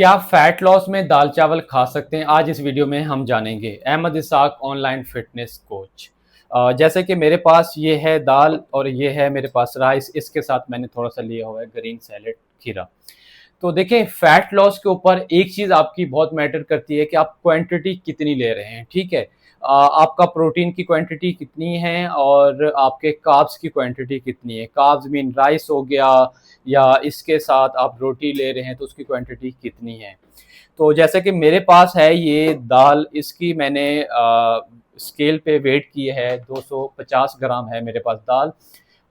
क्या fat loss में दाल चावल खा सकते हैं? आज इस वीडियो में हम जानेंगे। Ahmed Isaac online fitness coach. जैसे कि मेरे पास ये है दाल और ये है मेरे पास राइस, इसके साथ मैंने थोड़ा सा लिया हुआ है ग्रीन सैलेड, खीरा। तो देखें, फैट लॉस के ऊपर एक चीज़ आपकी बहुत मैटर करती है कि आप क्वांटिटी कितनी ले रहे हैं, ठीक है। आपका प्रोटीन की क्वांटिटी कितनी है और आपके कार्ब्स की क्वांटिटी कितनी है। कार्ब्स मीन राइस हो गया, या इसके साथ आप रोटी ले रहे हैं तो उसकी क्वांटिटी कितनी है। तो जैसे कि मेरे पास है ये दाल, इसकी मैंने स्केल पे वेट की है, 250 ग्राम है मेरे पास दाल।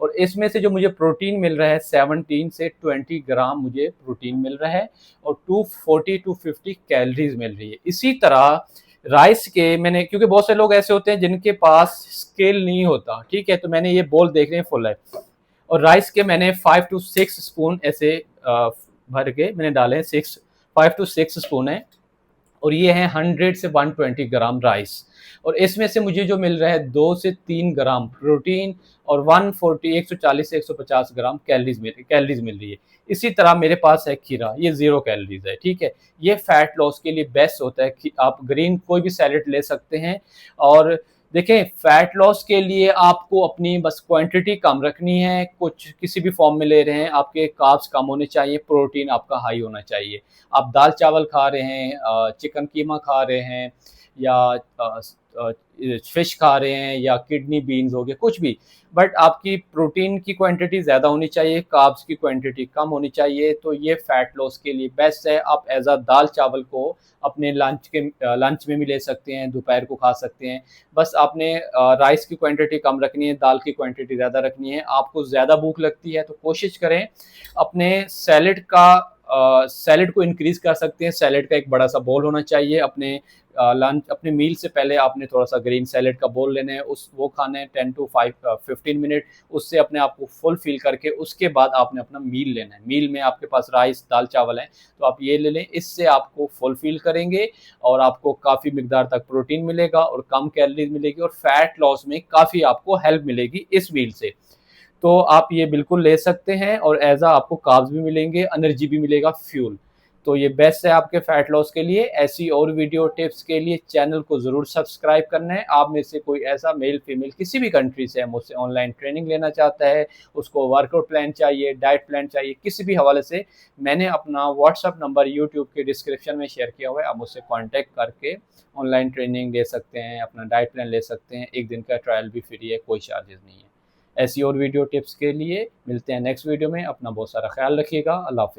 और इसमें से जो मुझे प्रोटीन मिल रहा है 17 से 20 ग्राम मुझे प्रोटीन मिल रहा है, और 240 टू 50 कैलोरीज मिल रही है। इसी तरह राइस के मैंने, क्योंकि बहुत से लोग ऐसे होते हैं जिनके पास स्केल नहीं होता, ठीक है, तो मैंने ये बोल देख रहे हैं फुल है, और राइस के मैंने 5 to 6 स्पून ऐसे भर के मैंने डाले हैं, 5 to 6 स्पून है। और ये है 100 से 120 ग्राम राइस, और इसमें से मुझे जो मिल रहा है 2 से 3 ग्राम प्रोटीन, और 140 140 से 150 ग्राम कैलोरीज मिल रही है। इसी तरह मेरे पास है खीरा, ये 0 कैलोरीज है, ठीक है। ये फैट लॉस के लिए बेस्ट होता है कि आप ग्रीन कोई भी सैलेड ले सकते हैं। और देखें, फैट लॉस के लिए आपको अपनी बस क्वांटिटी कम रखनी है। कुछ किसी भी फॉर्म में ले रहे हैं, आपके कार्ब्स कम होने चाहिए, प्रोटीन आपका हाई होना चाहिए। आप दाल चावल खा रहे हैं, चिकन कीमा खा रहे हैं, या फिश खा रहे हैं, या किडनी बीन्स हो गए, कुछ भी, बट आपकी प्रोटीन की क्वांटिटी ज़्यादा होनी चाहिए, कार्ब्स की क्वांटिटी कम होनी चाहिए। तो ये फैट लॉस के लिए बेस्ट है। आप एज अ दाल चावल को अपने लंच में भी ले सकते हैं, दोपहर को खा सकते हैं। बस आपने राइस की क्वांटिटी कम रखनी है, दाल की क्वांटिटी ज़्यादा रखनी है। आपको ज़्यादा भूख लगती है तो कोशिश करें अपने सैलेड को इंक्रीज कर सकते हैं। सैलेड का एक बड़ा सा बोल होना चाहिए। अपने मील से पहले आपने थोड़ा सा ग्रीन सैलेड का बोल लेना है, वो खाना है 10 to 15 मिनट। उससे अपने आप को फुल फील करके उसके बाद आपने अपना मील लेना है। मील में आपके पास राइस दाल चावल है तो आप ये ले लें, इससे आपको फुल फील करेंगे, और आपको काफ़ी मिकदार तक प्रोटीन मिलेगा और कम कैलोरीज मिलेगी, और फैट लॉस में काफ़ी आपको हेल्प मिलेगी इस मील से। तो आप ये बिल्कुल ले सकते हैं, और एज आ आपको कार्ब्स भी मिलेंगे, एनर्जी भी मिलेगा, फ्यूल। तो ये बेस्ट है आपके फैट लॉस के लिए। ऐसी और वीडियो टिप्स के लिए चैनल को ज़रूर सब्सक्राइब करना है। आप में से कोई ऐसा मेल फीमेल किसी भी कंट्री से है, मुझसे ऑनलाइन ट्रेनिंग लेना चाहता है, उसको वर्कआउट प्लान चाहिए, डाइट प्लान चाहिए, किसी भी हवाले से, मैंने अपना व्हाट्सअप नंबर यूट्यूब के डिस्क्रिप्शन में शेयर किया हुआ है। आप मुझसे कॉन्टैक्ट करके ऑनलाइन ट्रेनिंग ले सकते हैं, अपना डाइट प्लान ले सकते हैं। एक दिन का ट्रायल भी फ्री है, कोई चार्जेस नहीं है। ऐसी और वीडियो टिप्स के लिए मिलते हैं नेक्स्ट वीडियो में। अपना बहुत सारा ख्याल रखिएगा। अल्लाह हाफिज़।